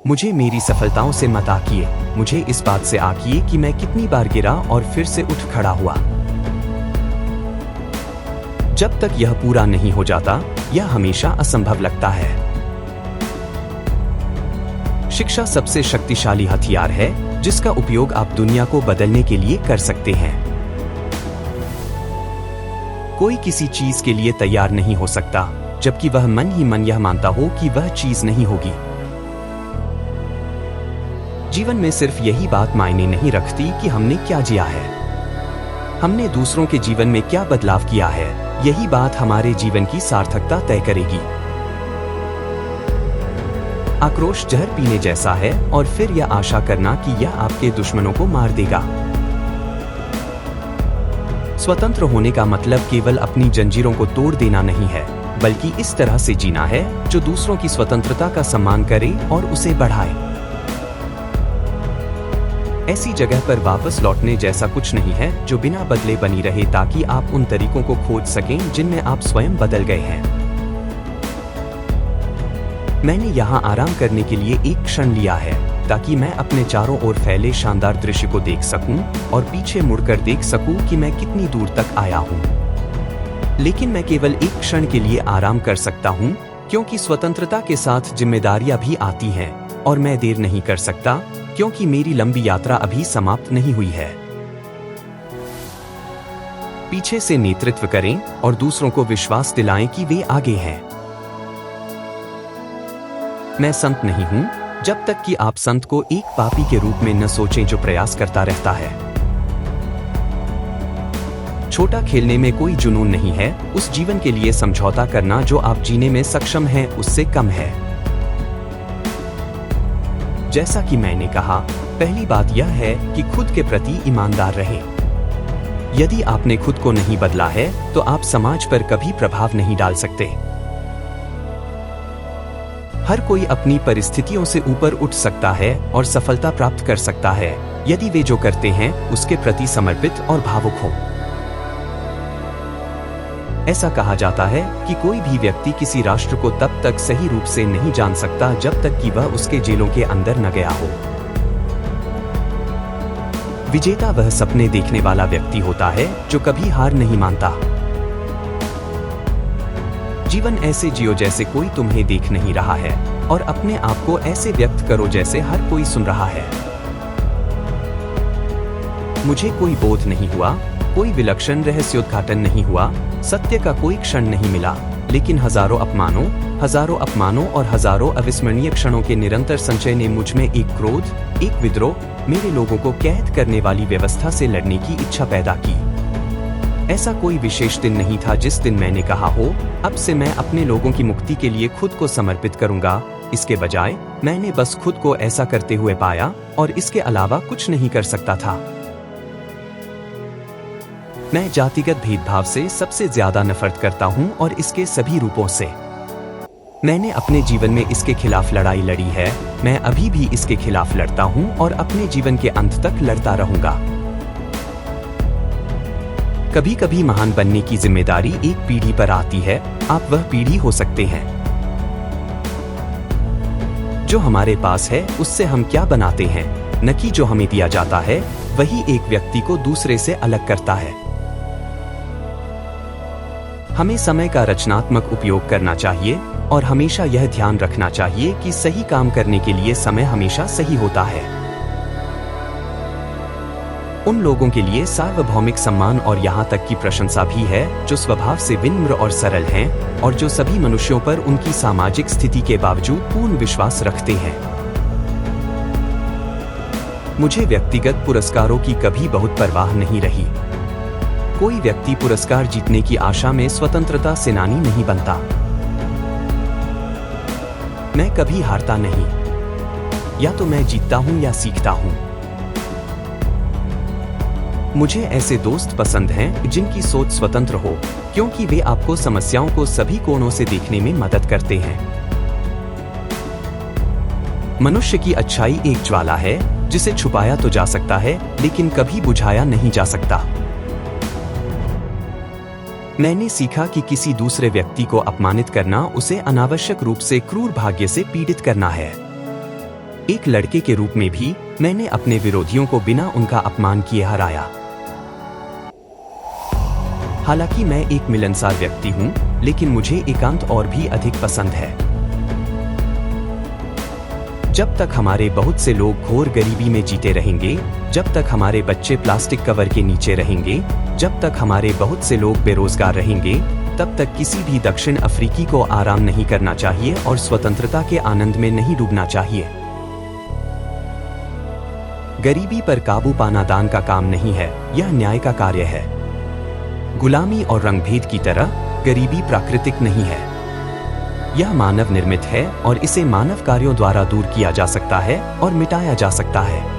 मुझे मेरी सफलताओं से मत आकिए, मुझे इस बात से आकिए कि मैं कितनी बार गिरा और फिर से उठ खड़ा हुआ। जब तक यह पूरा नहीं हो जाता, यह हमेशा असंभव लगता है। शिक्षा सबसे शक्तिशाली हथियार है जिसका उपयोग आप दुनिया को बदलने के लिए कर सकते हैं। कोई किसी चीज के लिए तैयार नहीं हो सकता जबकि वह मन ही मन यह मानता हो कि वह चीज नहीं होगी। जीवन में सिर्फ यही बात मायने नहीं रखती कि हमने क्या जिया है, हमने दूसरों के जीवन में क्या बदलाव किया है। यही बात हमारे जीवन की सार्थकता तय करेगी। आक्रोश जहर पीने जैसा है और फिर यह आशा करना कि यह आपके दुश्मनों को मार देगा। स्वतंत्र होने का मतलब केवल अपनी जंजीरों को तोड़ देना नहीं है, बल्कि इस तरह से जीना है जो दूसरों की स्वतंत्रता का सम्मान करे और उसे बढ़ाए। ऐसी जगह पर वापस लौटने जैसा कुछ नहीं है जो बिना बदले बनी रहे, ताकि आप उन तरीकों को खोज सकें जिनमें आप स्वयं बदल गए हैं। मैंने यहाँ आराम करने के लिए एक क्षण लिया है ताकि मैं अपने चारों ओर फैले शानदार दृश्य को देख सकूं और पीछे मुड़कर देख सकूं कि मैं कितनी दूर तक आया हूं। लेकिन मैं केवल एक क्षण के लिए आराम कर सकता हूं, क्योंकि स्वतंत्रता के साथ जिम्मेदारियां भी आती हैं और मैं देर नहीं कर सकता, क्योंकि मेरी लंबी यात्रा अभी समाप्त नहीं हुई है। पीछे से नेतृत्व करें और दूसरों को विश्वास दिलाएं कि वे आगे हैं। मैं संत नहीं हूं जब तक कि आप संत को एक पापी के रूप में न सोचें जो प्रयास करता रहता है। छोटा खेलने में कोई जुनून नहीं है, उस जीवन के लिए समझौता करना जो आप जीने में सक्षम हैं उससे कम है। जैसा कि मैंने कहा, पहली बात यह है कि खुद के प्रति ईमानदार रहें। यदि आपने खुद को नहीं बदला है तो आप समाज पर कभी प्रभाव नहीं डाल सकते। हर कोई अपनी परिस्थितियों से ऊपर उठ सकता है और सफलता प्राप्त कर सकता है यदि वे जो करते हैं उसके प्रति समर्पित और भावुक हों। ऐसा कहा जाता है कि कोई भी व्यक्ति किसी राष्ट्र को तब तक सही रूप से नहीं जान सकता जब तक कि वह उसके जेलों के अंदर न गया हो। विजेता वह सपने देखने वाला व्यक्ति होता है जो कभी हार नहीं मानता। जीवन ऐसे जियो जैसे कोई तुम्हें देख नहीं रहा है और अपने आप को ऐसे व्यक्त करो जैसे हर कोई सुन रहा है। मुझे कोई बोध नहीं हुआ, कोई विलक्षण रहस्योद्घाटन नहीं हुआ, सत्य का कोई क्षण नहीं मिला, लेकिन हजारों अपमानों और हजारों अविस्मरणीय क्षणों के निरंतर संचय ने मुझ में एक क्रोध, एक विद्रोह, मेरे लोगों को कैद करने वाली व्यवस्था से लड़ने की इच्छा पैदा की। ऐसा कोई विशेष दिन नहीं था जिस दिन मैंने कहा हो, अब से मैं अपने लोगों की मुक्ति के लिए खुद को समर्पित करूंगा। इसके बजाय मैंने बस खुद को ऐसा करते हुए पाया और इसके अलावा कुछ नहीं कर सकता था। मैं जातिगत भेदभाव से सबसे ज्यादा नफरत करता हूं और इसके सभी रूपों से। मैंने अपने जीवन में इसके खिलाफ लड़ाई लड़ी है, मैं अभी भी इसके खिलाफ लड़ता हूं और अपने जीवन के अंत तक लड़ता रहूंगा। कभी कभी महान बनने की जिम्मेदारी एक पीढ़ी पर आती है, आप वह पीढ़ी हो सकते हैं। जो हमारे पास है उससे हम क्या बनाते हैं, न कि जो हमें दिया जाता है, वही एक व्यक्ति को दूसरे से अलग करता है। हमें समय का रचनात्मक उपयोग करना चाहिए और हमेशा यह ध्यान रखना चाहिए कि सही काम करने के लिए समय हमेशा सही होता है। उन लोगों के लिए सार्वभौमिक सम्मान और यहाँ तक की प्रशंसा भी है जो स्वभाव से विनम्र और सरल हैं और जो सभी मनुष्यों पर उनकी सामाजिक स्थिति के बावजूद पूर्ण विश्वास रखते हैं। मुझे व्यक्तिगत पुरस्कारों की कभी बहुत परवाह नहीं रही। कोई व्यक्ति पुरस्कार जीतने की आशा में स्वतंत्रता सेनानी नहीं बनता। मैं कभी हारता नहीं, या तो मैं जीतता हूं या सीखता हूं। मुझे ऐसे दोस्त पसंद हैं जिनकी सोच स्वतंत्र हो, क्योंकि वे आपको समस्याओं को सभी कोणों से देखने में मदद करते हैं। मनुष्य की अच्छाई एक ज्वाला है जिसे छुपाया तो जा सकता है लेकिन कभी बुझाया नहीं जा सकता। मैंने सीखा कि किसी दूसरे व्यक्ति को अपमानित करना उसे अनावश्यक रूप से क्रूर भाग्य से पीड़ित करना है। एक लड़के के रूप में भी मैंने अपने विरोधियों को बिना उनका अपमान किए हराया। हालांकि मैं एक मिलनसार व्यक्ति हूं, लेकिन मुझे एकांत और भी अधिक पसंद है। जब तक हमारे बहुत से लोग घोर गरीबी में जीते रहेंगे, जब तक हमारे बच्चे प्लास्टिक कवर के नीचे रहेंगे, जब तक हमारे बहुत से लोग बेरोजगार रहेंगे, तब तक किसी भी दक्षिण अफ्रीकी को आराम नहीं करना चाहिए और स्वतंत्रता के आनंद में नहीं डूबना चाहिए। गरीबी पर काबू पाना दान का काम नहीं है, यह न्याय का कार्य है। गुलामी और रंगभेद की तरह गरीबी प्राकृतिक नहीं है। यह मानव निर्मित है और इसे मानव कार्यों द्वारा दूर किया जा सकता है और मिटाया जा सकता है।